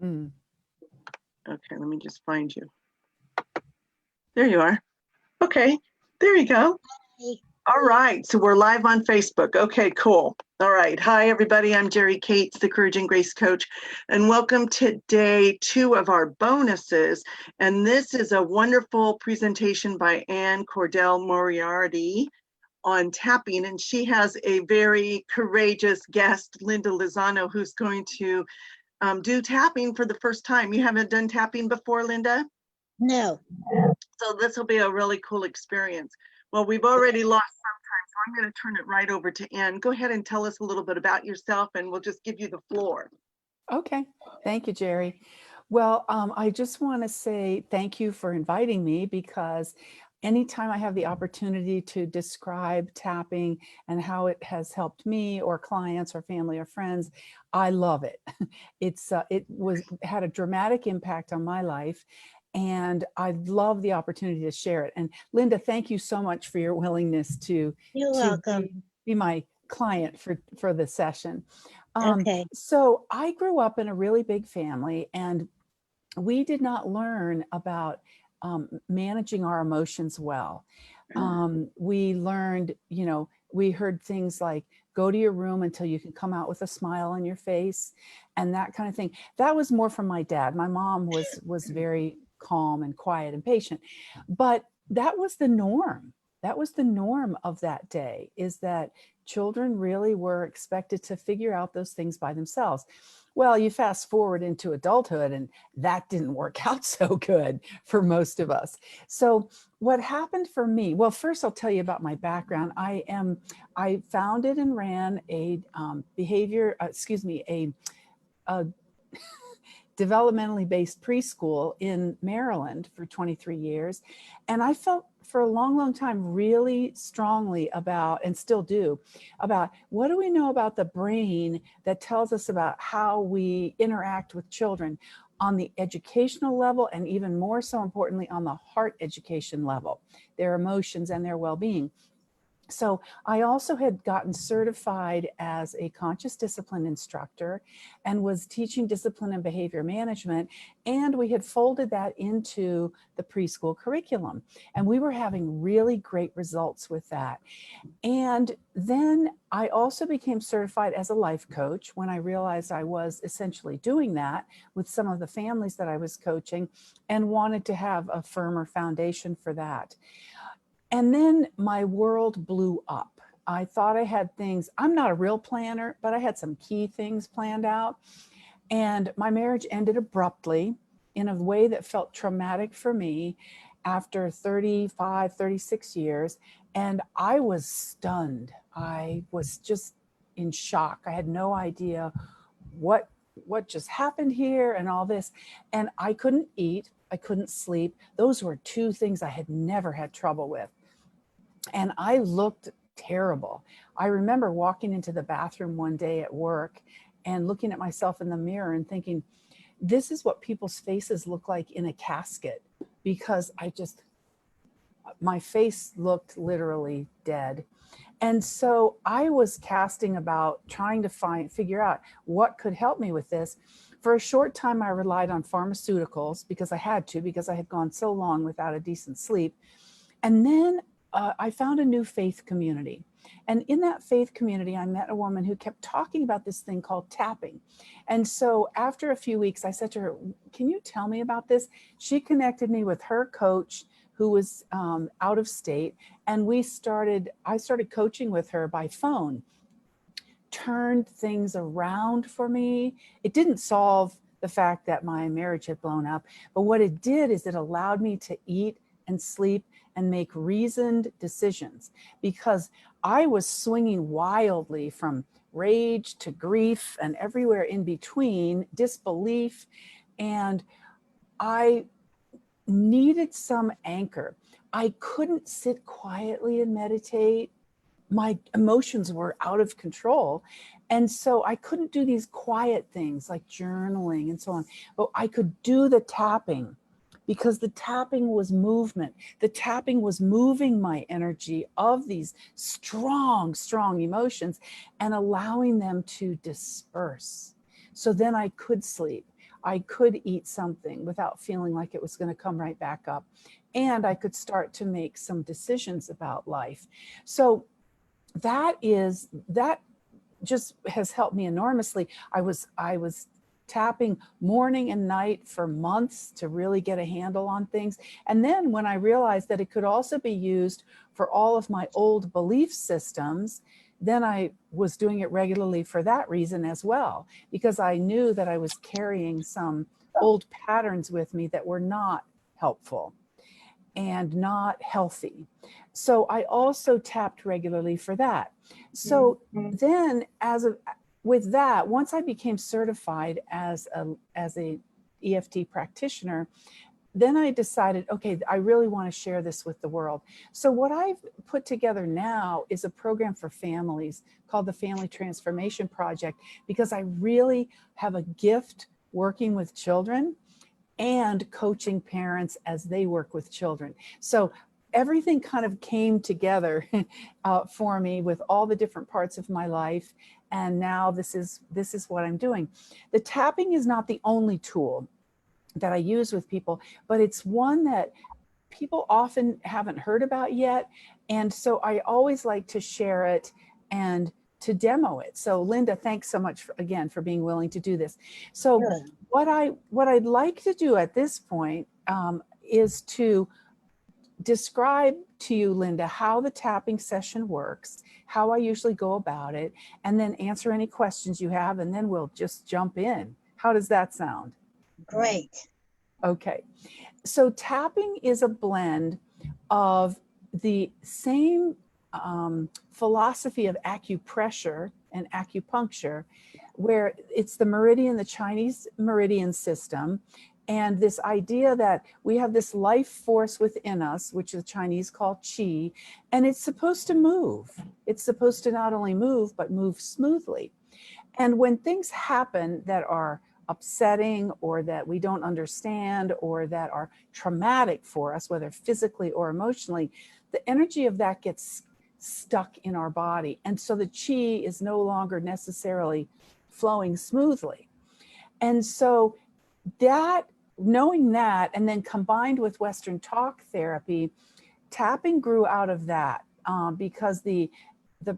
Mm. Okay, let me just find you. There you are. Okay, there you go. Hey. All right, so we're live on Facebook. Okay, cool. All right, hi everybody, I'm Jerry Cates, the Courage and Grace Coach, and welcome to day 2 of our bonuses. And this is a wonderful presentation by Cordell Moriarty on tapping, and she has a very courageous guest, Linda Lozano, who's going to do tapping for the first time. You haven't done tapping before, Linda? No. So this will be a really cool experience. Well, we've already lost some time, so I'm going to turn it right over to Ann. Go ahead and tell us a little bit about yourself, and we'll just give you the floor. Okay, thank you, Jerry. Well, I just want to say thank you for inviting me, because anytime I have the opportunity to describe tapping and how it has helped me or clients or family or friends, I love it. It had a dramatic impact on my life, and I love the opportunity to share it. And Linda, thank you so much for your willingness to You're welcome. be my client for the session. Okay. So I grew up in a really big family, and we did not learn about managing our emotions well. We learned, we heard things like, go to your room until you can come out with a smile on your face, and that kind of thing. That was more from my dad. My mom was very calm and quiet and patient, but that was the norm. That was the norm of that day, is that children really were expected to figure out those things by themselves. Well, you fast forward into adulthood, and that didn't work out so good for most of us. So what happened for me, well, first I'll tell you about my background. I founded and ran a a developmentally based preschool in Maryland for 23 years. And I felt for a long, long time really strongly about, and still do, about what do we know about the brain that tells us about how we interact with children on the educational level, and even more so importantly on the heart education level, their emotions and their well-being. So I also had gotten certified as a conscious discipline instructor and was teaching discipline and behavior management. And we had folded that into the preschool curriculum. And we were having really great results with that. And then I also became certified as a life coach when I realized I was essentially doing that with some of the families that I was coaching, and wanted to have a firmer foundation for that. And then my world blew up. I thought I had things, I'm not a real planner, but I had some key things planned out. And my marriage ended abruptly in a way that felt traumatic for me after 35, 36 years. And I was stunned. I was just in shock. I had no idea what just happened here and all this. And I couldn't eat. I couldn't sleep. Those were two things I had never had trouble with. And I looked terrible. I remember walking into the bathroom one day at work and looking at myself in the mirror and thinking, this is what people's faces look like in a casket, because my face looked literally dead. And so I was casting about, trying to figure out what could help me with this. For a short time, I relied on pharmaceuticals because I had to, because I had gone so long without a decent sleep. And then I found a new faith community. And in that faith community, I met a woman who kept talking about this thing called tapping. And so after a few weeks, I said to her, can you tell me about this? She connected me with her coach, who was out of state. And I started coaching with her by phone. Turned things around for me. It didn't solve the fact that my marriage had blown up, but what it did is it allowed me to eat and sleep and make reasoned decisions, because I was swinging wildly from rage to grief and everywhere in between, disbelief, and I needed some anchor. I couldn't sit quietly and meditate. My emotions were out of control. And so I couldn't do these quiet things like journaling and so on, but I could do the tapping, because the tapping was movement. The tapping was moving my energy of these strong, strong emotions and allowing them to disperse. So then I could sleep. I could eat something without feeling like it was going to come right back up. And I could start to make some decisions about life. So that just has helped me enormously. I was tapping morning and night for months to really get a handle on things. And then when I realized that it could also be used for all of my old belief systems, then I was doing it regularly for that reason as well, because I knew that I was carrying some old patterns with me that were not helpful and not healthy. So I also tapped regularly for that. So then with that, once I became certified as a EFT practitioner, then I decided, okay, I really want to share this with the world. So what I've put together now is a program for families called the Family Transformation Project, because I really have a gift working with children and coaching parents as they work with children. So everything kind of came together for me with all the different parts of my life. And now this is what I'm doing. The tapping is not the only tool that I use with people, but it's one that people often haven't heard about yet. And so I always like to share it and to demo it. So Linda, thanks so much again for being willing to do this. So Sure. what I'd like to do at this point is to describe to you, Linda, how the tapping session works, how I usually go about it, and then answer any questions you have, and then we'll just jump in. How does that sound? Great. Okay. So tapping is a blend of the same philosophy of acupressure and acupuncture, where it's the meridian, the Chinese meridian system, and this idea that we have this life force within us, which the Chinese call qi, and it's supposed to move. It's supposed to not only move, but move smoothly. And when things happen that are upsetting or that we don't understand or that are traumatic for us, whether physically or emotionally, the energy of that gets stuck in our body. And so the chi is no longer necessarily flowing smoothly. And so that, knowing that, and then combined with Western talk therapy, tapping grew out of that because the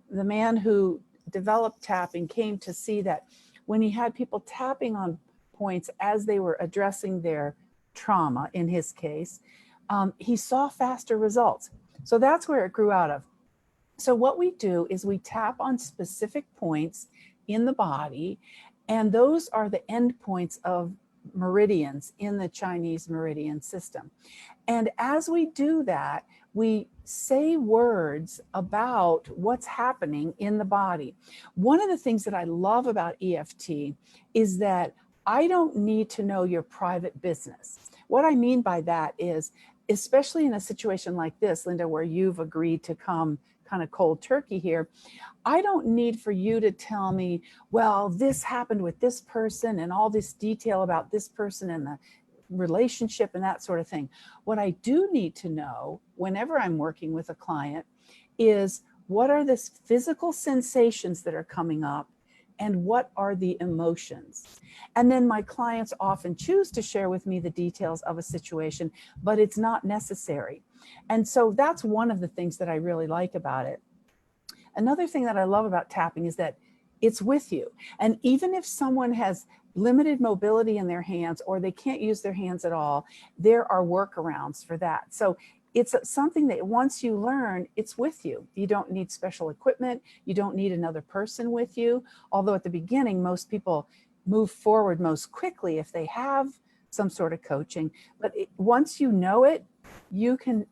man who developed tapping came to see that when he had people tapping on points as they were addressing their trauma, in his case, he saw faster results. So that's where it grew out of. So what we do is we tap on specific points in the body, and those are the end points of meridians in the Chinese meridian system. And as we do that, we say words about what's happening in the body. One of the things that I love about EFT is that I don't need to know your private business. What I mean by that is, especially in a situation like this, Linda, where you've agreed to come kind of cold turkey here, I don't need for you to tell me, well, this happened with this person and all this detail about this person and the relationship and that sort of thing. What I do need to know whenever I'm working with a client is, what are the physical sensations that are coming up and what are the emotions? And then my clients often choose to share with me the details of a situation, but it's not necessary. And so that's one of the things that I really like about it. Another thing that I love about tapping is that it's with you. And even if someone has limited mobility in their hands or they can't use their hands at all, there are workarounds for that. So it's something that once you learn, it's with you. You don't need special equipment. You don't need another person with you. Although at the beginning, most people move forward most quickly if they have some sort of coaching. But once you know it, you can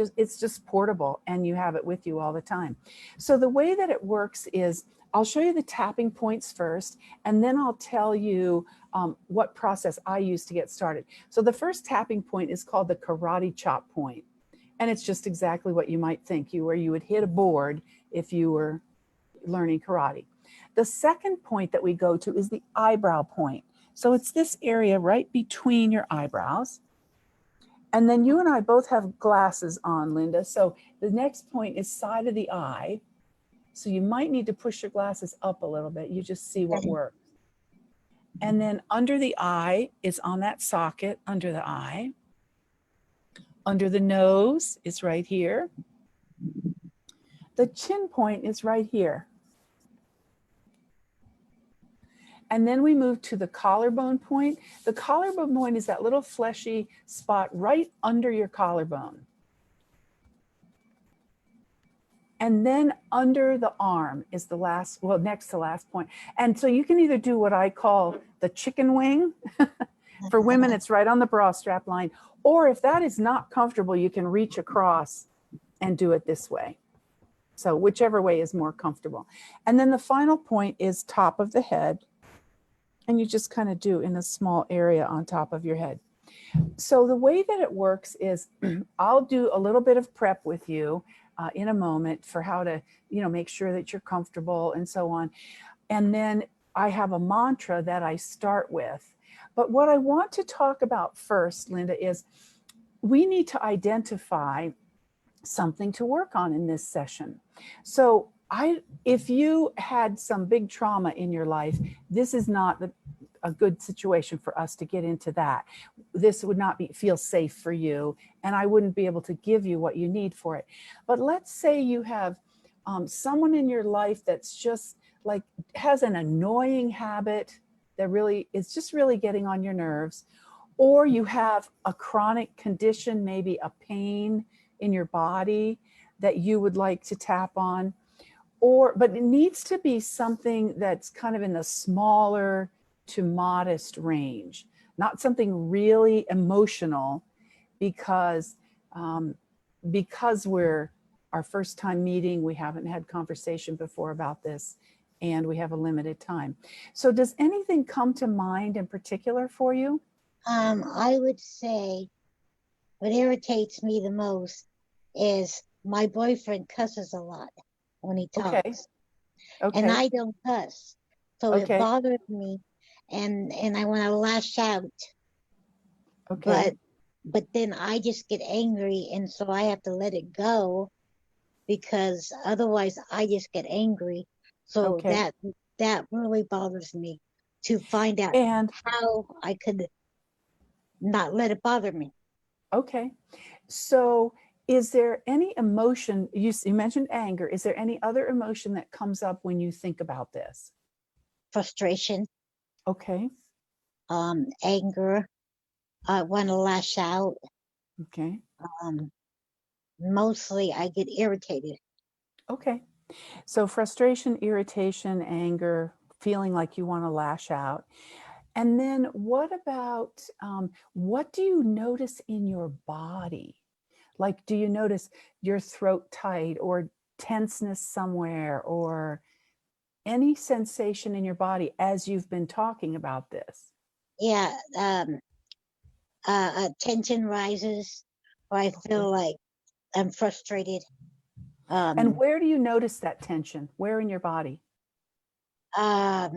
it's just portable and you have it with you all the time. So the way that it works is, I'll show you the tapping points first, and then I'll tell you what process I use to get started. So the first tapping point is called the karate chop point. And it's just exactly what you might think, where you would hit a board if you were learning karate. The second point that we go to is the eyebrow point. So it's this area right between your eyebrows. And then you and I both have glasses on, Linda. So the next point is side of the eye. So you might need to push your glasses up a little bit. You just see what works. And then under the eye is on that socket under the eye. Under the nose is right here. The chin point is right here. And then we move to the collarbone point. The collarbone point is that little fleshy spot right under your collarbone. And then under the arm is the last, well, next to last point. And so you can either do what I call the chicken wing. For women, it's right on the bra strap line. Or if that is not comfortable, you can reach across and do it this way. So whichever way is more comfortable. And then the final point is top of the head. And you just kind of do in a small area on top of your head. So the way that it works is I'll do a little bit of prep with you in a moment for how to, make sure that you're comfortable and so on. And then I have a mantra that I start with. But what I want to talk about first, Linda, is we need to identify something to work on in this session. So if you had some big trauma in your life, this is not a good situation for us to get into that. This would not feel safe for you, and I wouldn't be able to give you what you need for it. But let's say you have someone in your life that's just like has an annoying habit that really is just really getting on your nerves, or you have a chronic condition, maybe a pain in your body that you would like to tap on, but it needs to be something that's kind of in the smaller to modest range, not something really emotional, because we're our first time meeting, we haven't had conversation before about this, and we have a limited time. So does anything come to mind in particular for you? I would say what irritates me the most is my boyfriend cusses a lot when he talks. Okay. And I don't cuss. So Okay. it bothers me and I want to lash out. Okay. But then I just get angry, and so I have to let it go, because otherwise I just get angry. So that really bothers me, to find out how I could not let it bother me. Okay. So is there any emotion, you mentioned anger, is there any other emotion that comes up when you think about this? Frustration. Okay. Anger. I want to lash out. Okay. Mostly I get irritated. Okay. So frustration, irritation, anger, feeling like you want to lash out. And then what about, what do you notice in your body? Like, do you notice your throat tight or tenseness somewhere, or any sensation in your body as you've been talking about this? Yeah. Tension rises, or I feel like I'm frustrated. And where do you notice that tension? Where in your body? I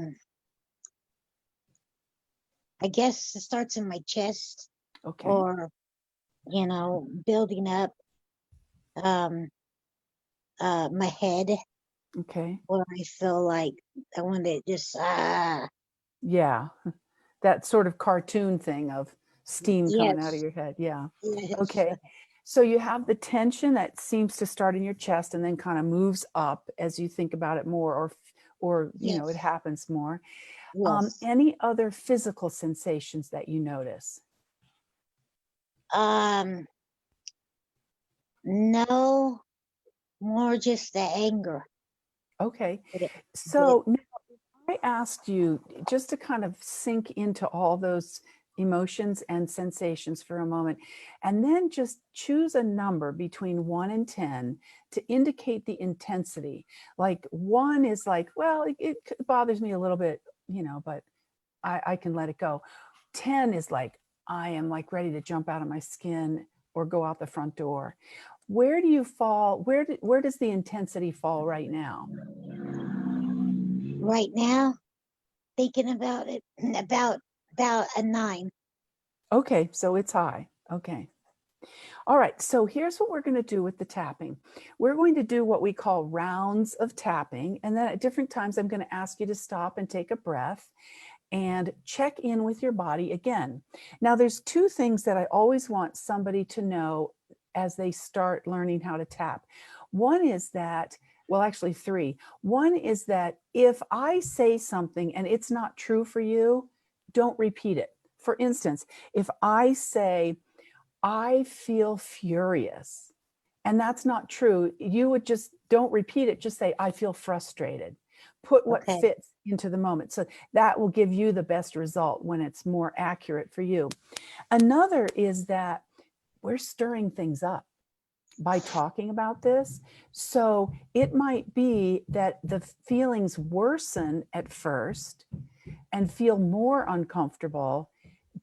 guess it starts in my chest. Okay. Or, building up my head. Okay. Where I feel like I want to just Yeah. That sort of cartoon thing of steam coming out of Yes. your head. Yeah. Yes. Okay. So you have the tension that seems to start in your chest and then kind of moves up as you think about it more, or Yes. it happens more. Yes. Any other physical sensations that you notice? No, more just the anger. Okay. So now I asked you just to kind of sink into all those emotions and sensations for a moment, and then just choose a number between 1 and 10 to indicate the intensity. Like 1 is like, well, it bothers me a little bit, but I can let it go. 10 is like, I am like ready to jump out of my skin or go out the front door. Where do you fall? Where does the intensity fall right now? Right now, thinking about it, about a 9. Okay, so it's high. Okay. All right, so here's what we're going to do with the tapping. We're going to do what we call rounds of tapping, and then at different times I'm going to ask you to stop and take a breath. and check in with your body again. Now, there's two things that I always want somebody to know as they start learning how to tap. One is that, well, actually three. One is that if I say something and it's not true for you, don't repeat it. For instance, if I say, I feel furious, and that's not true, you would just don't repeat it. Just say, I feel frustrated. Put what Okay. fits into the moment. So that will give you the best result when it's more accurate for you. Another is that we're stirring things up by talking about this. So it might be that the feelings worsen at first and feel more uncomfortable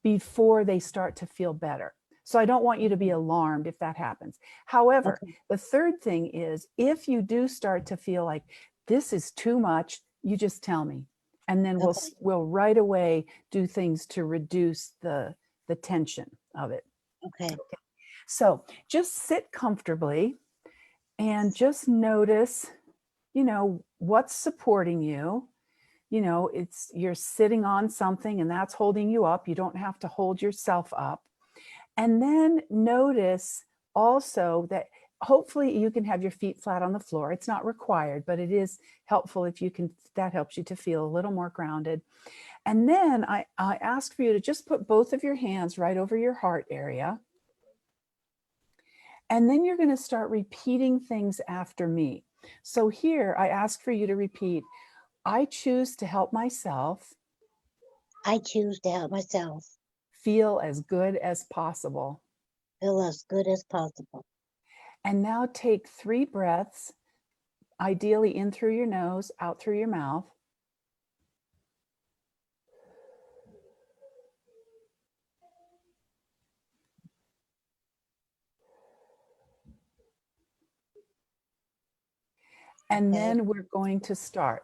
before they start to feel better. So I don't want you to be alarmed if that happens. However, Okay. the third thing is if you do start to feel like this is too much, you just tell me. And then Okay. we'll right away do things to reduce the tension of it. Okay. So just sit comfortably and just notice, what's supporting you. It's you're sitting on something and that's holding you up. You don't have to hold yourself up. And then notice also that hopefully you can have your feet flat on the floor. It's not required, but it is helpful if you can, that helps you to feel a little more grounded. And then I ask for you to just put both of your hands right over your heart area. And then you're going to start repeating things after me. So here I ask for you to repeat, I choose to help myself I choose to help myself feel as good as possible. feel as good as possible. And now take 3 breaths, ideally in through your nose, out through your mouth. And Okay. then we're going to start.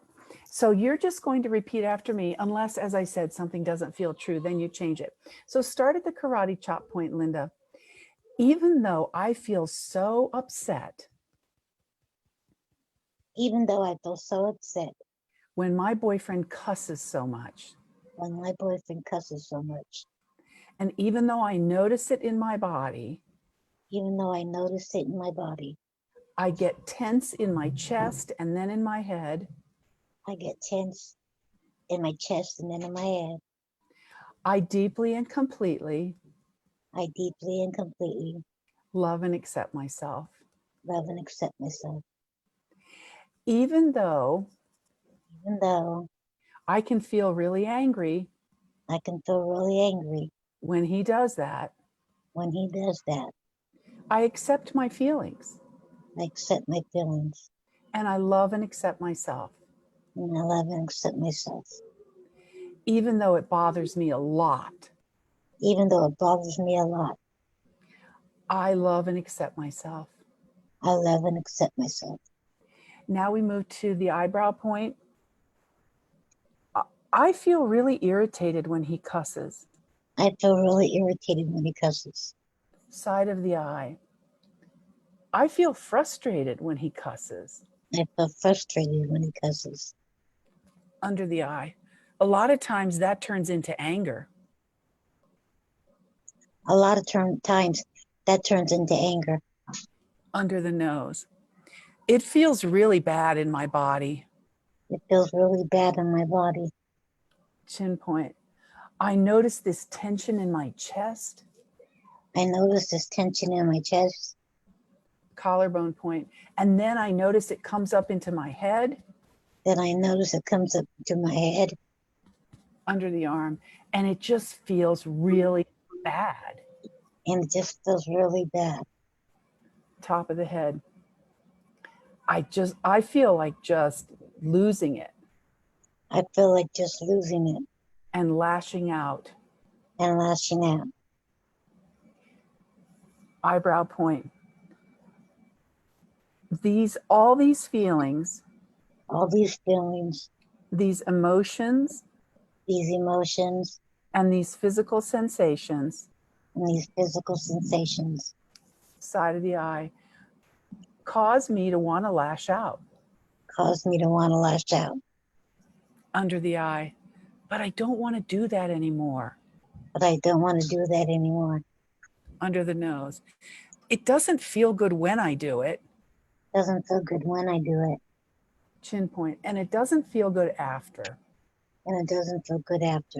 So you're just going to repeat after me, unless, as I said, something doesn't feel true, then you change it. So start at the karate chop point, Linda. Even though I feel so upset Even though I feel so upset when my boyfriend cusses so much, when my boyfriend cusses so much, and even though I notice it in my body, even though I notice it in my body, I get tense in my chest and then in my head. I get tense in my chest and then in my head. I deeply and completely I deeply and completely love and accept myself. love and accept myself. Even though Even though I can feel really angry I can feel really angry when he does that, when he does that, I accept my feelings I accept my feelings and I love and accept myself. and I love and accept myself. Even though it bothers me a lot, Even though it bothers me a lot, I love and accept myself. I love and accept myself. Now we move to the eyebrow point. I feel really irritated when he cusses. I feel really irritated when he cusses. Side of the eye. I feel frustrated when he cusses. I feel frustrated when he cusses. Under the eye. A lot of times that turns into anger. A lot of times that turns into anger. Under the nose. It feels really bad in my body. It feels really bad in my body. Chin point. I notice this tension in my chest. I notice this tension in my chest. Collarbone point. And then I notice it comes up into my head. Then I notice it comes up to my head. Under the arm. And it just feels really bad. And it just feels really bad. Top of the head. I feel like just losing it. I feel like just losing it. And lashing out. And lashing out. Eyebrow point. All these feelings, all these feelings, these emotions, and these physical sensations, side of the eye, cause me to want to lash out. Cause me to want to lash out. Under the eye. but I don't want to do that anymore. But I don't want to do that anymore. Under the nose. It doesn't feel good when I do it. Doesn't feel good when I do it. Chin point. And it doesn't feel good after. And it doesn't feel good after.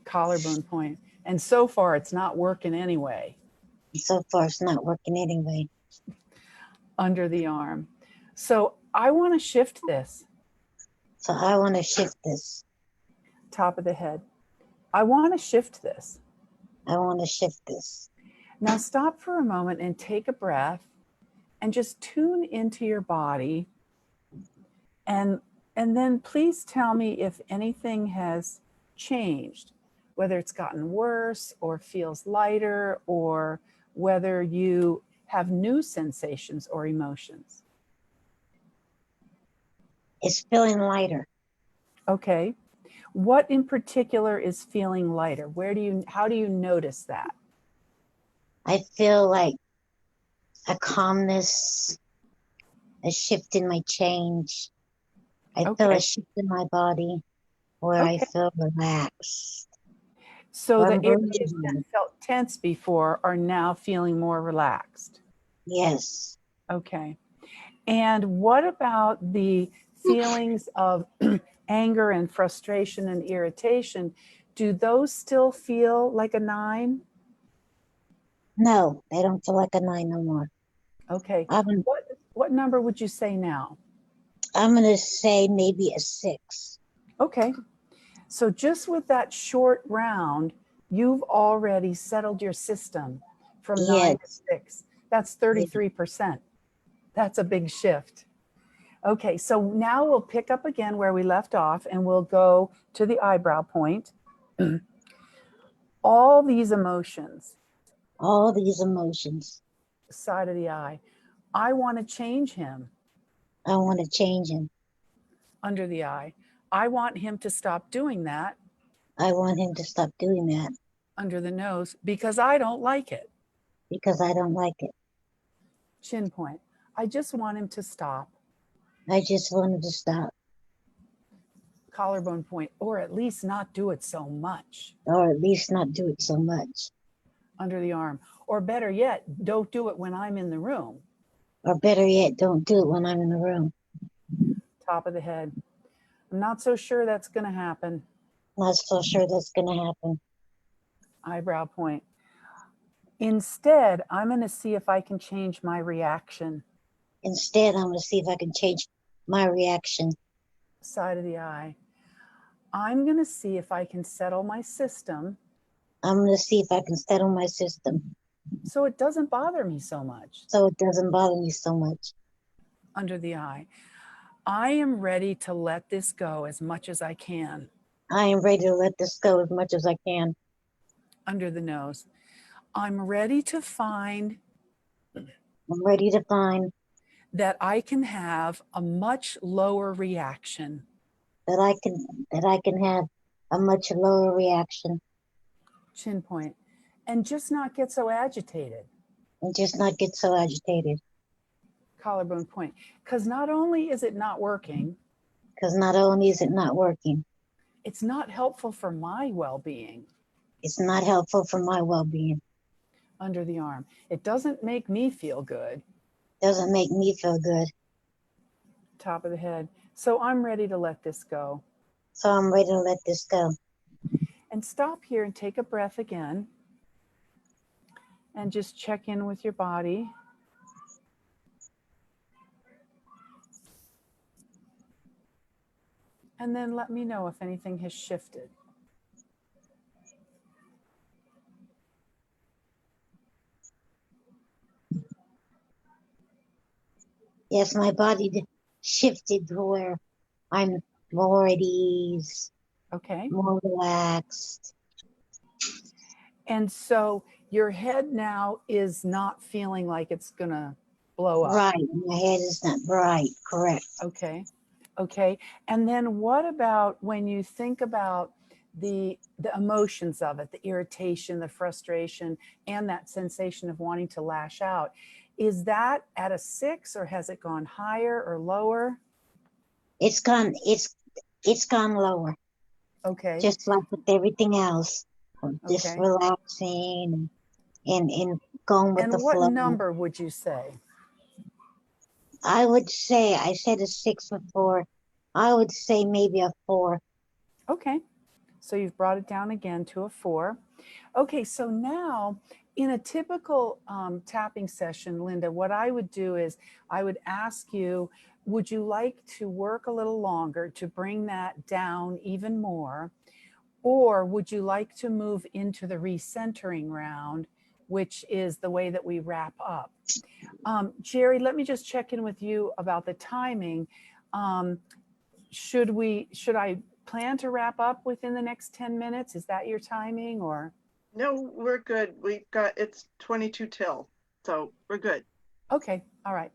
Collarbone point. And so far, it's not working anyway. And so far, it's not working anyway. Under the arm. So I want to shift this. So I want to shift this. Top of the head. I want to shift this. I want to shift this. Now stop for a moment and take a breath and just tune into your body. And then please tell me if anything has changed, whether it's gotten worse or feels lighter, or whether you have new sensations or emotions. It's feeling lighter. Okay. What in particular is feeling lighter? How do you notice that? I feel like a calmness, a shift in my change. I feel a shift in my body where I feel relaxed. So the areas that felt tense before are now feeling more relaxed. Yes. Okay. And what about the feelings of anger and frustration and irritation? Do those still feel like a 9? No, they don't feel like a 9 no more. Okay. What number would you say now? I'm going to say maybe a 6. Okay. So just with that short round, you've already settled your system from 9 to 6. That's 33%. That's a big shift. Okay, so now we'll pick up again where we left off and we'll go to the eyebrow point. All these emotions. All these emotions. Side of the eye. I want to change him. I want to change him. Under the eye. I want him to stop doing that. I want him to stop doing that. Under the nose, because I don't like it. Because I don't like it. Chin point. I just want him to stop. I just want him to stop. Collarbone point, or at least not do it so much. Or at least not do it so much. Under the arm. Or better yet, don't do it when I'm in the room. Or better yet, don't do it when I'm in the room. Top of the head. I'm not so sure that's going to happen. Not so sure that's going to happen. Eyebrow point. Instead, I'm going to see if I can change my reaction. Instead, I'm going to see if I can change my reaction. Side of the eye. I'm going to see if I can settle my system. I'm going to see if I can settle my system. So it doesn't bother me so much. So it doesn't bother me so much. Under the eye. I am ready to let this go as much as I can. I am ready to let this go as much as I can. Under the nose. I'm ready to find. I'm ready to find. That I can have a much lower reaction. That I can have a much lower reaction. Chin point. And just not get so agitated. And just not get so agitated. Collarbone point. Because not only is it not working. Because not only is it not working. It's not helpful for my well-being. It's not helpful for my well-being. Under the arm. It doesn't make me feel good. Doesn't make me feel good. Top of the head. So I'm ready to let this go. So I'm ready to let this go. And stop here and take a breath again. And just check in with your body. And then let me know if anything has shifted. Yes, my body shifted to where I'm more at ease. Okay. More relaxed. And so your head now is not feeling like it's going to blow up. Right. My head is not right. Correct. Okay. Okay. And then what about when you think about the emotions of it, the irritation, the frustration, and that sensation of wanting to lash out? Is that at a 6 or has it gone higher or lower? It's gone lower. Okay. Just like with everything else. I'm just Okay. relaxing and going with And the what flow. number would you say? I would say, I said a 6 or 4. I would say maybe a 4. Okay. So you've brought it down again to a 4. Okay, so now in a typical tapping session, Linda, what I would do is I would ask you, would you like to work a little longer to bring that down even more? Or would you like to move into the recentering round, which is the way that we wrap up? Jerry, let me just check in with you about the timing. Should I plan to wrap up within the next 10 minutes? Is that your timing or? No, we're good. It's 22 till, so we're good. Okay, all right.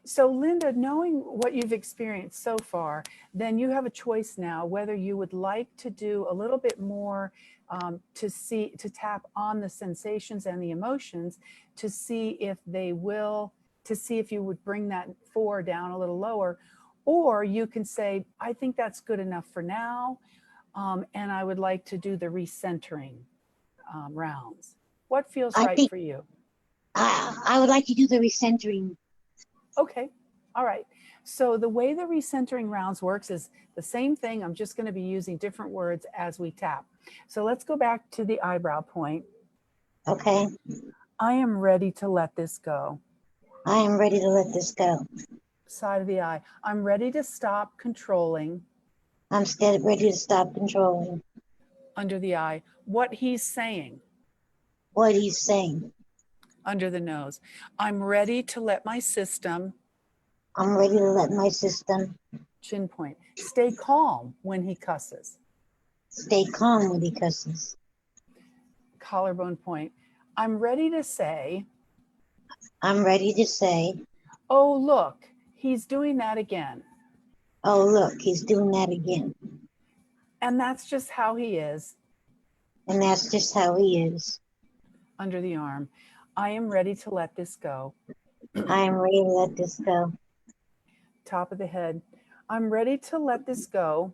So Linda, knowing what you've experienced so far, then you have a choice now whether you would like to do a little bit more to tap on the sensations and the emotions to see if you would bring that 4 down a little lower, or you can say, I think that's good enough for now, and I would like to do the recentering rounds. What feels I right think for you? I would like to do the recentering. Okay, all right. So the way the recentering rounds works is the same thing. I'm just going to be using different words as we tap. So let's go back to the eyebrow point. Okay. I am ready to let this go. I am ready to let this go. Side of the eye. I'm ready to stop controlling. I'm ready to stop controlling. Under the eye. What he's saying. What he's saying. Under the nose. I'm ready to let my system. I'm ready to let my system. Chin point. Stay calm when he cusses. Stay calm when he cusses. Collarbone point. I'm ready to say. I'm ready to say. Oh, look, he's doing that again. Oh, look, he's doing that again. And that's just how he is. And that's just how he is. Under the arm. I am ready to let this go. I am ready to let this go. Top of the head. I'm ready to let this go.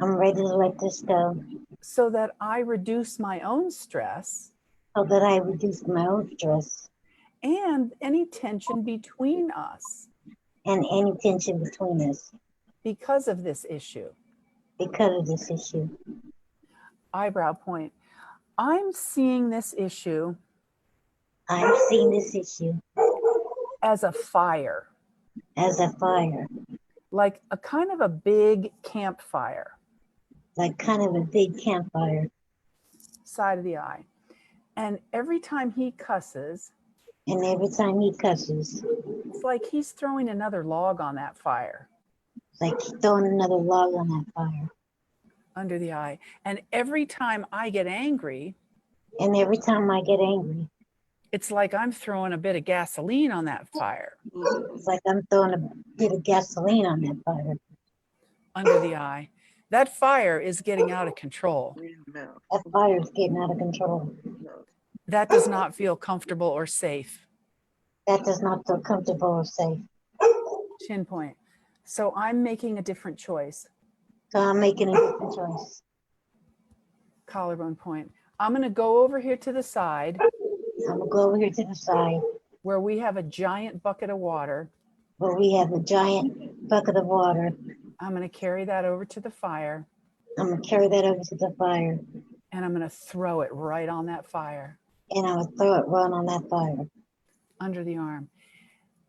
I'm ready to let this go. So that I reduce my own stress. So that I reduce my own stress. And any tension between us. And any tension between us. Because of this issue. Because of this issue. Eyebrow point. I'm seeing this issue. I'm seeing this issue. As a fire. As a fire. Like a kind of a big campfire. Like kind of a big campfire. Side of the eye. And every time he cusses. And every time he cusses. It's like he's throwing another log on that fire. It's like throwing another log on that fire. Under the eye. And every time I get angry. And every time I get angry. It's like I'm throwing a bit of gasoline on that fire. It's like I'm throwing a bit of gasoline on that fire. Under the eye. That fire is getting out of control. That fire is getting out of control. That does not feel comfortable or safe. That does not feel comfortable or safe. Chin point. So I'm making a different choice. So I'm making a different choice. Collarbone point. I'm going to go over here to the side. I'm going to go over here to the side. Where we have a giant bucket of water. Where we have a giant bucket of water. I'm going to carry that over to the fire. I'm going to carry that over to the fire. And I'm going to throw it right on that fire. And I'm going to throw it right on that fire. Under the arm.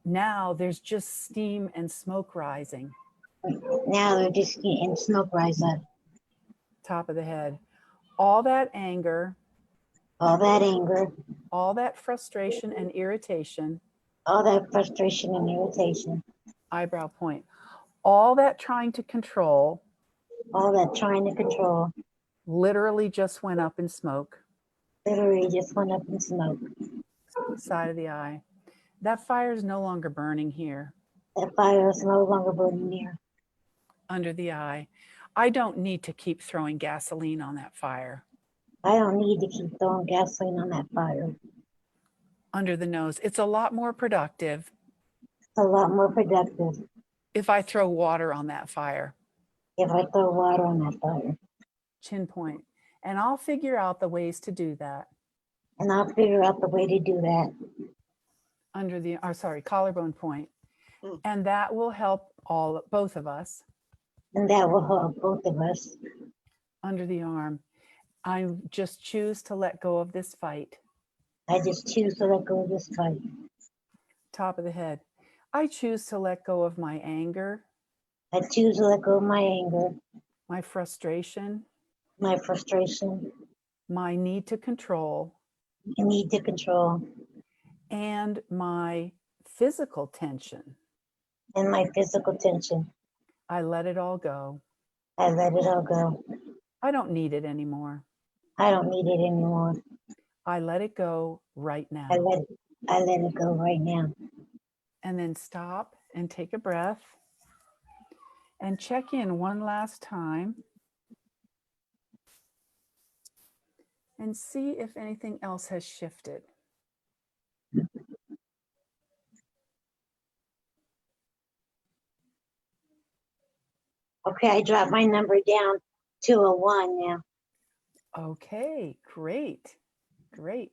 Now there's just steam and smoke rising. Now they're just getting smoke rise up. Top of the head. All that anger. All that anger. All that frustration and irritation. All that frustration and irritation. Eyebrow point. All that trying to control. All that trying to control. Literally just went up in smoke. Literally just went up in smoke. Side of the eye. That fire is no longer burning here. That fire is no longer burning here. Under the eye. I don't need to keep throwing gasoline on that fire. I don't need to keep throwing gasoline on that fire. Under the nose. It's a lot more productive. It's a lot more productive. If I throw water on that fire. If I throw water on that fire. chin point. And I'll figure out the ways to do that. And I'll figure out the way to do that. Under the, or sorry, collarbone point. Mm. And that will help both of us. And that will help both of us. Under the arm. I just choose to let go of this fight. I just choose to let go of this fight. Top of the head. I choose to let go of my anger. I choose to let go of my anger, My frustration. my frustration, My need to control. my need to control, And my physical tension. and my physical tension. I let it all go. I let it all go. I don't need it anymore. I don't need it anymore. I let it go right now. I let it go right now. And then stop and take a breath and check in one last time and see if anything else has shifted. Okay, I dropped my number down to a 1 now. Okay, great, great.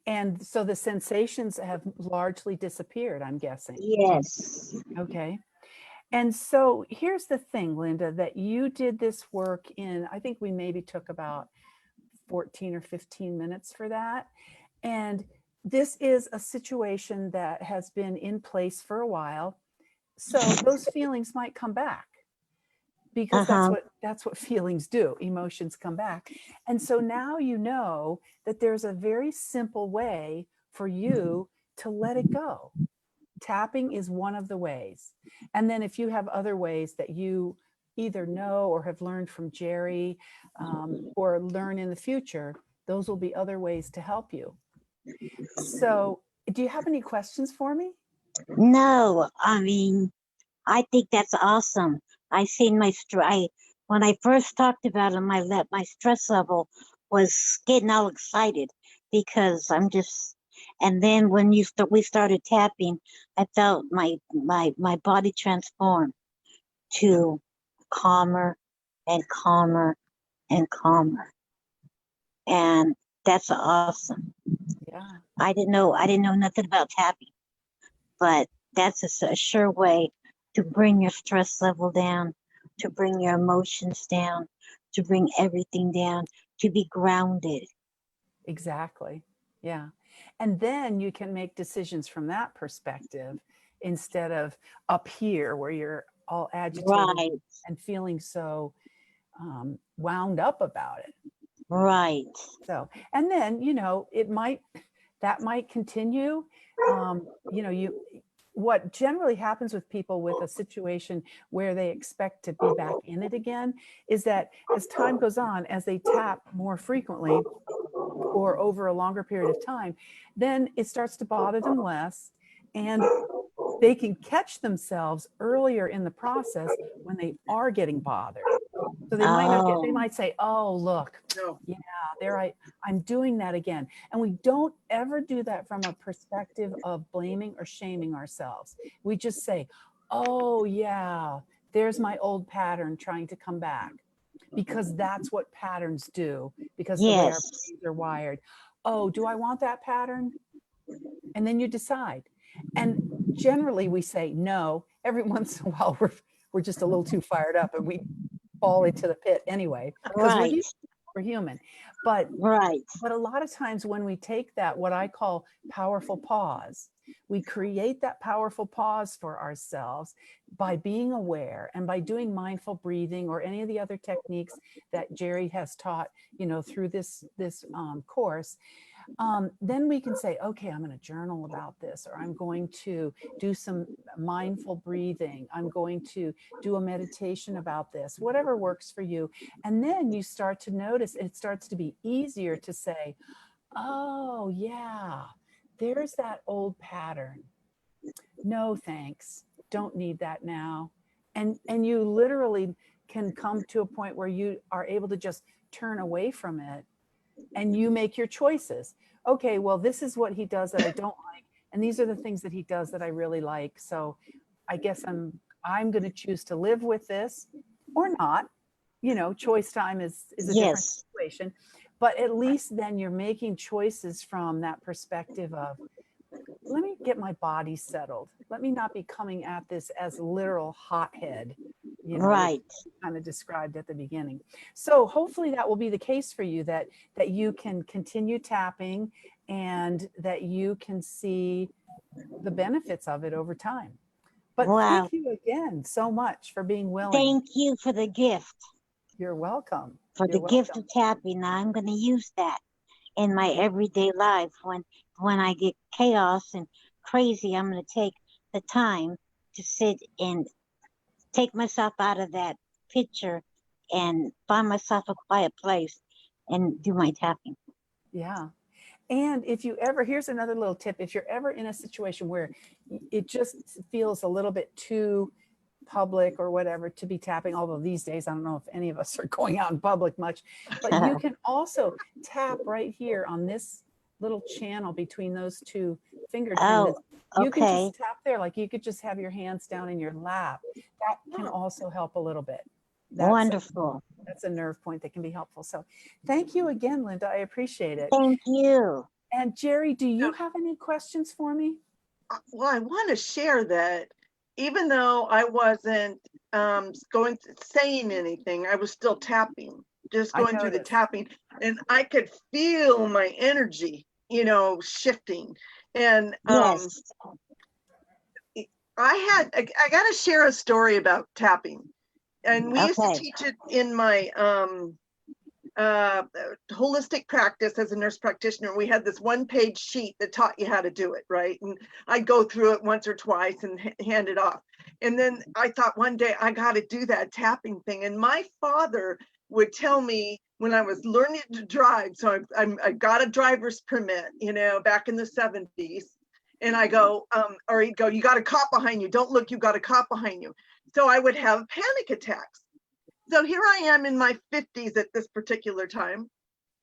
And so the sensations have largely disappeared, I'm guessing. Yes. Okay. And so here's the thing, Linda, that you did this work in, I think we maybe took about 14 or 15 minutes for that. And this is a situation that has been in place for a while. So those feelings might come back because that's what feelings do. Emotions come back. And so now you know that there's a very simple way for you to let it go. Tapping is one of the ways. And then if you have other ways that you either know or have learned from Jerry or learn in the future, those will be other ways to help you. So do you have any questions for me? No, I mean, I think that's awesome. I seen when I first talked about it, my stress level was getting all excited because and then when we started tapping, I felt my body transform to calmer and calmer and calmer. And that's awesome. Yeah. I didn't know nothing about tapping, but that's a sure way to bring your stress level down, to bring your emotions down, to bring everything down, to be grounded. Exactly. Yeah. And then you can make decisions from that perspective instead of up here where you're all agitated Right. and feeling so wound up about it. Right. So, and then, that might continue. What generally happens with people with a situation where they expect to be back in it again is that as time goes on, as they tap more frequently or over a longer period of time, then it starts to bother them less, and they can catch themselves earlier in the process when they are getting bothered. So they might say, oh, look, yeah, I'm doing that again. And we don't ever do that from a perspective of blaming or shaming ourselves. We just say, oh yeah, there's my old pattern trying to come back, because that's what patterns do, because the way our brains are wired. Oh, do I want that pattern? And then you decide. And generally we say no. Every once in a while we're just a little too fired up and we fall into the pit anyway, because we're human. But a lot of times when we take that, what I call powerful pause, we create that powerful pause for ourselves by being aware and by doing mindful breathing or any of the other techniques that Jerry has taught, through this course. Then we can say, okay, I'm going to journal about this, or I'm going to do some mindful breathing. I'm going to do a meditation about this, whatever works for you. And then you start to notice, it starts to be easier to say, oh yeah, there's that old pattern. No, thanks. Don't need that now. And you literally can come to a point where you are able to just turn away from it and you make your choices. Okay, well, this is what he does that I don't like, and these are the things that he does that I really like. So I guess I'm going to choose to live with this or not. you know, choice time is a different Yes. situation, but at least then you're making choices from that perspective of, let me get my body settled. Let me not be coming at this as literal hothead, you know, which Right. kind of described at the beginning. So hopefully that will be the case for you, that you can continue tapping and that you can see the benefits of it over time. But Wow. thank you again so much for being willing. Thank you for the gift, You're welcome. for You're the gift welcome. of tapping. Now I'm going to use that in my everyday life. When I get chaos and crazy, I'm going to take the time to sit and take myself out of that picture and find myself a quiet place and do my tapping. Yeah. And if you ever, here's another little tip. If you're ever in a situation where it just feels a little bit too public or whatever to be tapping, although these days, I don't know if any of us are going out in public much, but you can also tap right here on this little channel between those two finger Oh, tendons. You can okay. just tap there, like you could just have your hands down in your lap. That can also help a little bit. Wonderful. That's a nerve point that can be helpful. So thank you again, Linda. I appreciate it. Thank you. And Jerry, do you have any questions for me? Well, I want to share that even though I wasn't saying anything, I was still tapping, just I going through the noticed. tapping, and I could feel my energy, shifting. And Yes. I got to share a story about tapping, and we used to Okay. teach it in my holistic practice as a nurse practitioner. We had this 1-page sheet that taught you how to do it, right? And I'd go through it once or twice and hand it off. And then I thought one day I got to do that tapping thing. And my father would tell me when I was learning to drive. So I got a driver's permit, back in the 70s. And I go, or he'd go, you got a cop behind you. Don't look, you got a cop behind you. So I would have panic attacks. So here I am in my 50s at this particular time,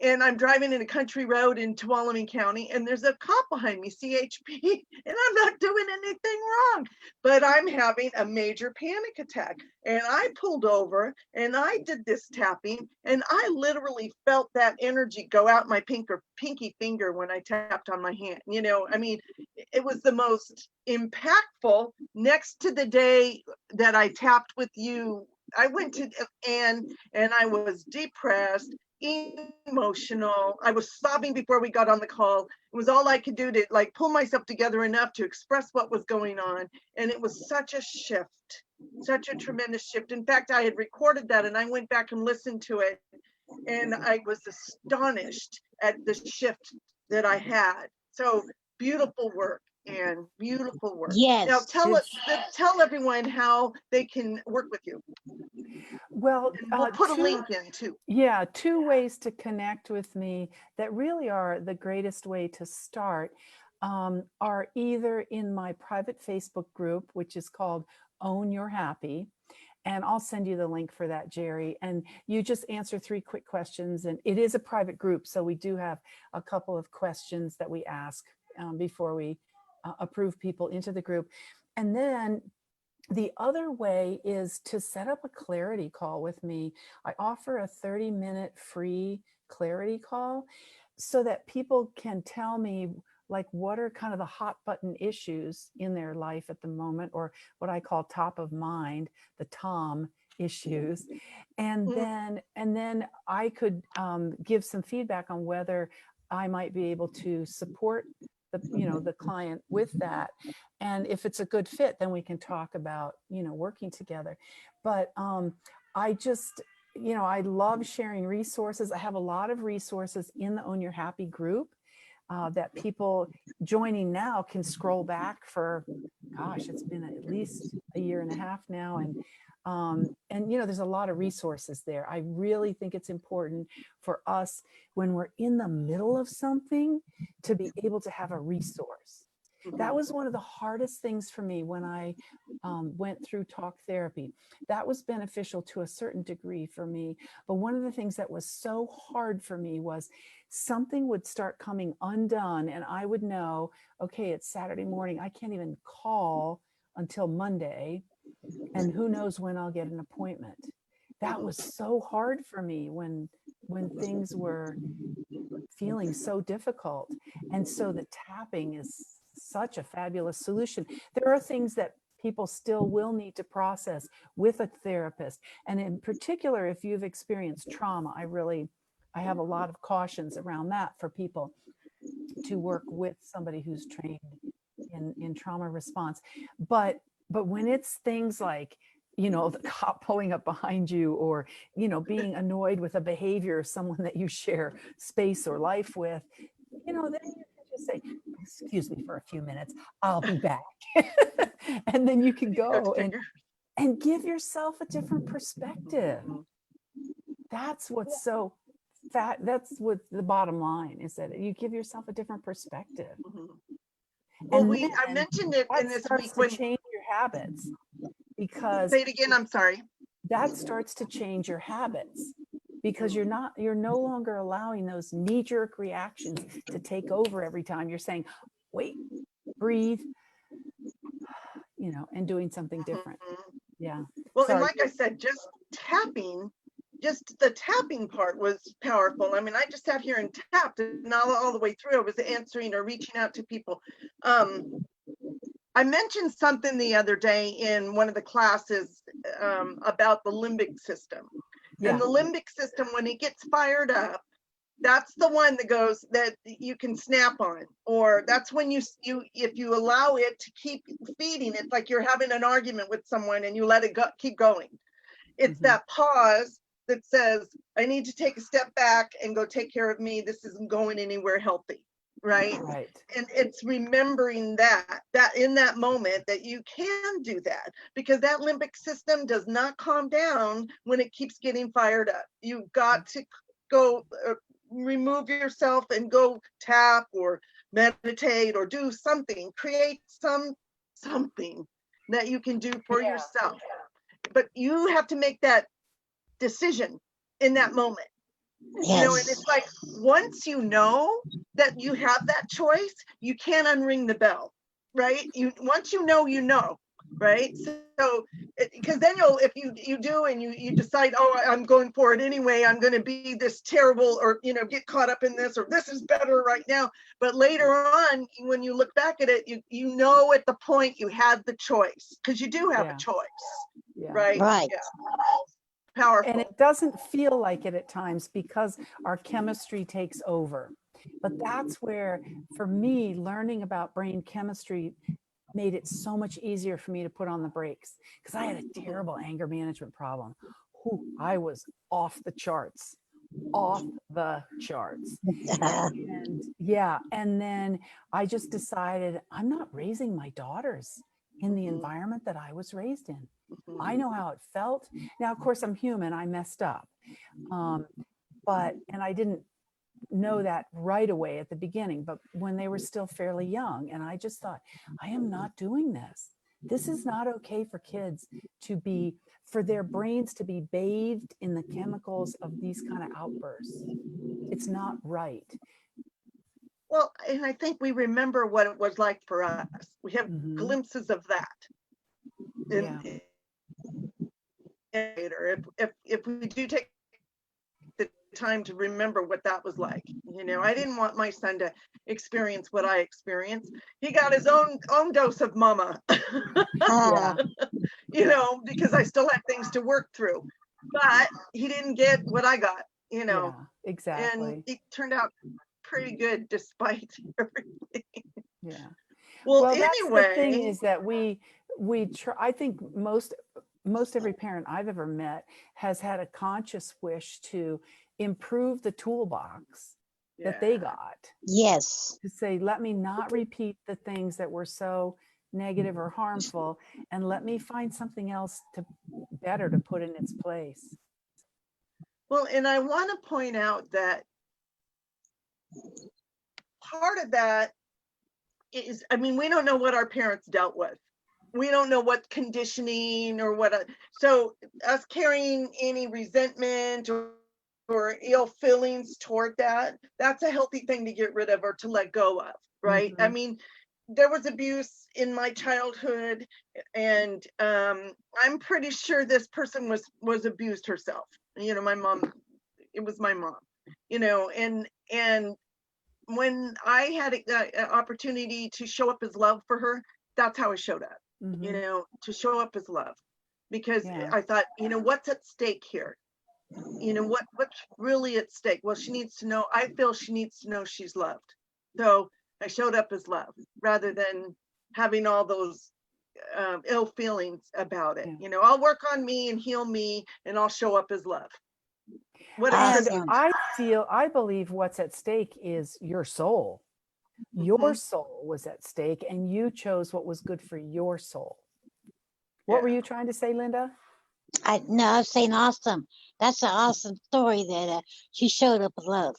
and I'm driving in a country road in Tuolumne County, and there's a cop behind me, CHP, and I'm not doing anything wrong, but I'm having a major panic attack. And I pulled over and I did this tapping, and I literally felt that energy go out my pinky finger when I tapped on my hand. I mean, it was the most impactful. Next to the day that I tapped with you, I went to Anne and I was depressed, emotional. I was sobbing before we got on the call. It was all I could do to pull myself together enough to express what was going on. And it was such a shift, such a tremendous shift. In fact, I had recorded that and I went back and listened to it. And I was astonished at the shift that I had. So beautiful work. And beautiful work. Yes. Now tell everyone how they can work with you. Well, and we'll put a link in too. Yeah, 2 ways to connect with me that really are the greatest way to start are either in my private Facebook group, which is called Own Your Happy. And I'll send you the link for that, Jerry. And you just answer 3 quick questions. And it is a private group, so we do have a couple of questions that we ask before we approve people into the group. And then the other way is to set up a clarity call with me. I offer a 30-minute free clarity call so that people can tell me what are kind of the hot button issues in their life at the moment, or what I call top of mind, the TOM issues. And then I could give some feedback on whether I might be able to support the client with that. And if it's a good fit, then we can talk about, working together. But I just, I love sharing resources. I have a lot of resources in the Own Your Happy group that people joining now can scroll back for, gosh, it's been at least a year and a half now. And there's a lot of resources there. I really think it's important for us when we're in the middle of something to be able to have a resource. That was one of the hardest things for me when I went through talk therapy. That was beneficial to a certain degree for me. But one of the things that was so hard for me was something would start coming undone and I would know, okay, it's Saturday morning. I can't even call until Monday. And who knows when I'll get an appointment. that was so hard for me when things were feeling so difficult. And so the tapping is such a fabulous solution. There are things that people still will need to process with a therapist. And in particular, if you've experienced trauma, I have a lot of cautions around that for people to work with somebody who's trained in trauma response. But when it's things like, the cop pulling up behind you, or, being annoyed with a behavior of someone that you share space or life with, then you can just say, excuse me for a few minutes, I'll be back. And then you can go and give yourself a different perspective. That's what's so that's what the bottom line is, that you give yourself a different perspective. Well, I mentioned it in this week when change your habits, because say it again, I'm sorry. That starts to change your habits, because you're no longer allowing those knee-jerk reactions to take over every time. You're saying, wait, breathe, and doing something different. Yeah. Well, and like I said, just the tapping part was powerful. I mean, I just sat here and tapped, and not all the way through I was answering or reaching out to people. I mentioned something the other day in one of the classes about the limbic system. Yeah. And the limbic system, when it gets fired up, that's the one that you can snap on, or that's when you if you allow it to keep feeding, it's like you're having an argument with someone and you let it go, keep going. It's that pause that says, I need to take a step back and go take care of me. This isn't going anywhere healthy. Right. And it's remembering that in that moment that you can do that, because that limbic system does not calm down when it keeps getting fired up. You've got to go remove yourself and go tap or meditate or do something, create something that you can do for yourself. But you have to make that decision in that moment. Yes. And it's like, once you know that you have that choice, you can't unring the bell, right? Once you know, right? So, because then if you do and you decide, oh, I'm going for it anyway, I'm going to be this terrible, or, get caught up in this, or this is better right now. But later on, when you look back at it, you know at the point you had the choice, because you do have a choice, right? Right. Yeah. Powerful. And it doesn't feel like it at times, because our chemistry takes over. But that's where, for me, learning about brain chemistry made it so much easier for me to put on the brakes, because I had a terrible anger management problem. I was off the charts. And then I just decided, I'm not raising my daughters in the environment that I was raised in. I know how it felt. Now, of course, I'm human. I messed up. And I didn't know that right away at the beginning, but when they were still fairly young, and I just thought, I am not doing this. This is not okay for kids for their brains to be bathed in the chemicals of these kind of outbursts. It's not right. Well, and I think we remember what it was like for us. We have glimpses of that. If we do take the time to remember what that was like, I didn't want my son to experience what I experienced. He got his own dose of mama, because I still had things to work through, but he didn't get what I got, exactly. And it turned out pretty good despite everything. Yeah. Well, that's anyway, the thing is that I think most every parent I've ever met has had a conscious wish to improve the toolbox that they got. Yes. To say, let me not repeat the things that were so negative or harmful, and let me find something else better to put in its place. Well, and I want to point out that part of that is, we don't know what our parents dealt with. We don't know what conditioning or so us carrying any resentment or ill feelings toward that's a healthy thing to get rid of or to let go of, right? there was abuse in my childhood, and I'm pretty sure this person was abused herself. You know, my mom, it was my mom, you know, and when I had an opportunity to show up as love for her, that's how I showed up, you know, to show up as love, because I thought, you know, what's at stake here? You know, what's really at stake? Well, she needs to know, I feel she needs to know she's loved. So I showed up as love rather than having all those ill feelings about it. You know, I'll work on me and heal me, and I'll show up as love. What And Awesome. I believe what's at stake is your soul. Your soul was at stake, and you chose what was good for your soul. What were you trying to say, Linda? I was saying awesome. That's an awesome story that she showed up with love.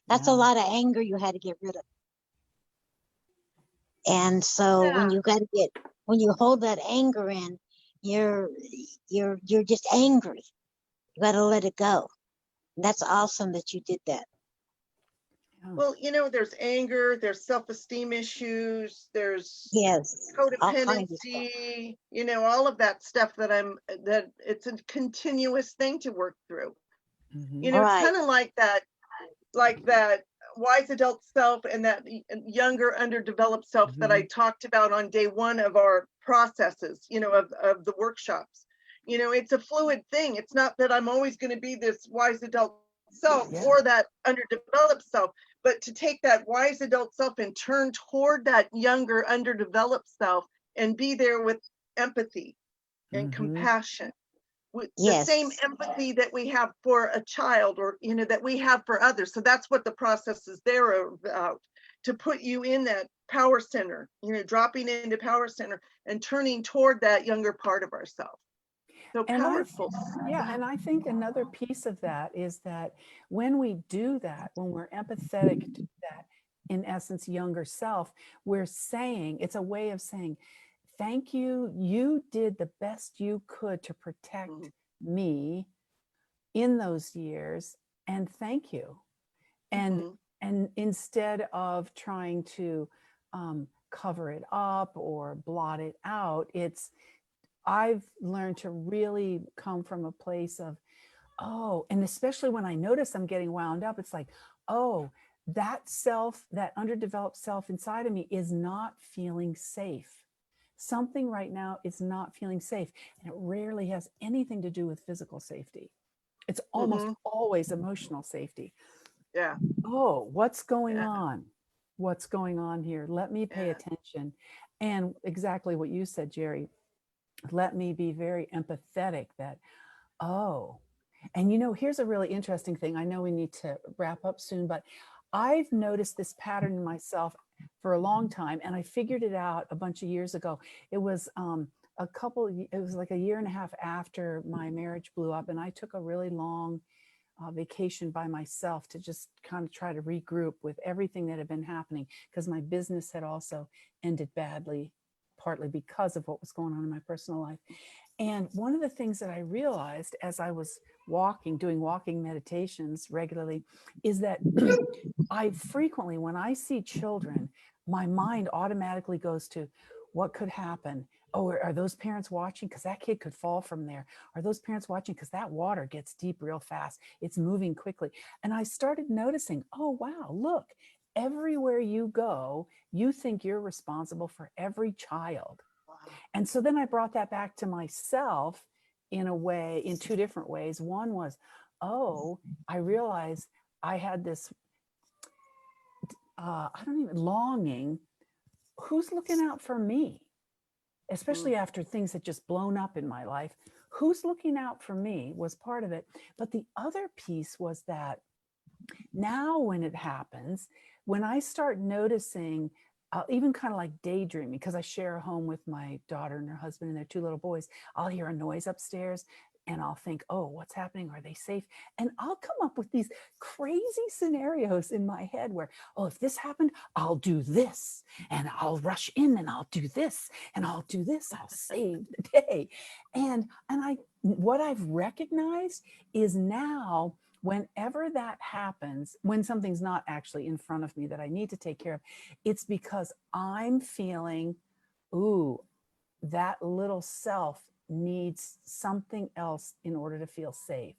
That's a lot of anger you had to get rid of. And so when you hold that anger in, you're just angry. You got to let it go. And that's awesome that you did that. Well, you know, there's anger, there's self-esteem issues, there's codependency, you know, all of that stuff that it's a continuous thing to work through. You know, it's kind of like that wise adult self and that younger underdeveloped self that I talked about on day one of our processes, you know, of the workshops. You know, it's a fluid thing. It's not that I'm always going to be this wise adult self or that underdeveloped self, but to take that wise adult self and turn toward that younger underdeveloped self and be there with empathy and compassion, with the same empathy that we have for a child, or, you know, that we have for others. So that's what the process is there about, to put you in that power center, you know, dropping into power center and turning toward that younger part of ourselves. So powerful. And I think another piece of that is that when we do that, when we're empathetic to that, in essence, younger self, we're saying, it's a way of saying, thank you. You did the best you could to protect me in those years, and thank you. And instead of trying to cover it up or blot it out, I've learned to really come from a place of, oh, and especially when I notice I'm getting wound up, it's like, oh, that self, that underdeveloped self inside of me is not feeling safe. Something right now is not feeling safe. And it rarely has anything to do with physical safety. It's almost always emotional safety. Yeah. Oh, what's going on? What's going on here? Let me pay attention. And exactly what you said, Jerry, let me be very empathetic that, oh, and you know, here's a really interesting thing. I know we need to wrap up soon, but I've noticed this pattern in myself for a long time, and I figured it out a bunch of years ago. It was it was like a year and a half after my marriage blew up, and I took a really long vacation by myself to just kind of try to regroup with everything that had been happening, because my business had also ended badly, partly because of what was going on in my personal life. And one of the things that I realized as I was doing walking meditations regularly, is that I frequently, when I see children, my mind automatically goes to what could happen. Oh, are those parents watching? Because that kid could fall from there. Are those parents watching? Because that water gets deep real fast. It's moving quickly. And I started noticing, oh, wow, look, everywhere you go, you think you're responsible for every child. And so then I brought that back to myself in a way, in two different ways. One was, oh, I realized I had this, I don't even, longing. Who's looking out for me? Especially after things had just blown up in my life. Who's looking out for me was part of it. But the other piece was that now when it happens, when I start noticing, even kind of like daydreaming, because I share a home with my daughter and her husband and their two little boys, I'll hear a noise upstairs and I'll think, oh, what's happening? Are they safe? And I'll come up with these crazy scenarios in my head where, oh, if this happened, I'll do this, and I'll rush in and I'll do this, and I'll do this, I'll save the day. And what I've recognized is now whenever that happens, when something's not actually in front of me that I need to take care of, it's because I'm feeling, ooh, that little self needs something else in order to feel safe.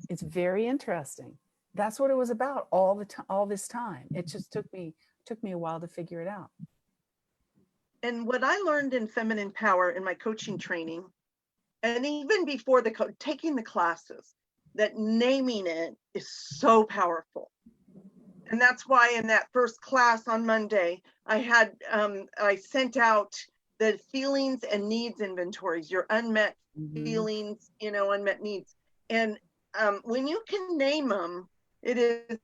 It's very interesting. That's what it was about all the time, all this time. It just took me a while to figure it out. And what I learned in feminine power in my coaching training, and even before taking the classes, that naming it is so powerful. And that's why in that first class on Monday, I sent out the feelings and needs inventories, your unmet feelings, unmet needs. And when you can name them, it is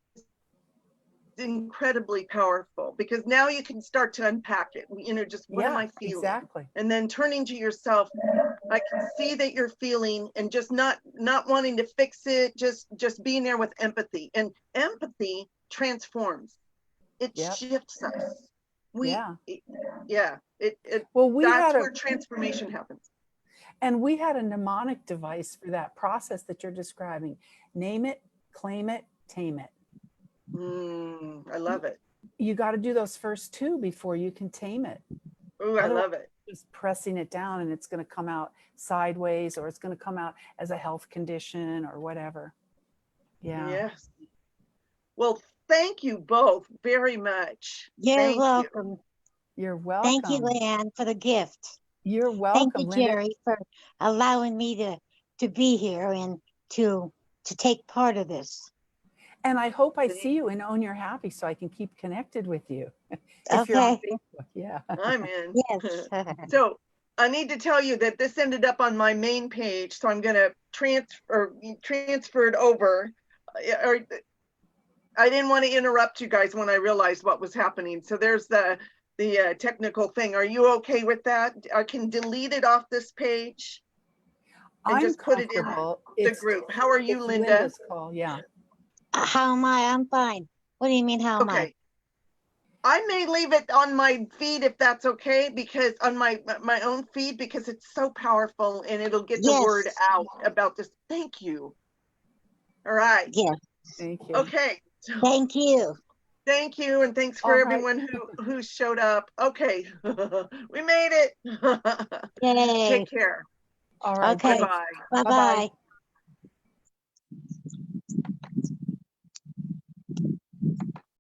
incredibly powerful, because now you can start to unpack it. Just what am I feeling? Exactly. And then turning to yourself, I can see that you're feeling, and just not wanting to fix it, just being there with empathy. And empathy transforms. It shifts us. Well, that's where transformation happens. And we had a mnemonic device for that process that you're describing. Name it, claim it, tame it. I love it. You got to do those first two before you can tame it. Oh, I love it. Just pressing it down and it's going to come out sideways, or it's going to come out as a health condition or whatever. Yeah. Yes. Well, thank you both very much. You're welcome. You're welcome. Thank you, Leanne, for the gift. You're welcome. Thank you, Jerry, for allowing me to be here and to take part of this. And I hope I see you in Own Your Happy so I can keep connected with you. If you're on Facebook. Yeah. I'm in. Yes. So I need to tell you that this ended up on my main page. So I'm going to transfer it over. I didn't want to interrupt you guys when I realized what was happening. So there's the technical thing. Are you okay with that? I can delete it off this page and just put it in the group. How are you, Linda? Linda's call, yeah. How am I? I'm fine. What do you mean, how am I? I may leave it on my feed if that's okay, because on my own feed, because it's so powerful and it'll get the word out about this. Thank you. All right. Yes. Thank you. Okay. Thank you. Thank you, and thanks for everyone who showed up. Okay, we made it. Yay. Take care. All right. Okay. Bye-bye. Bye-bye.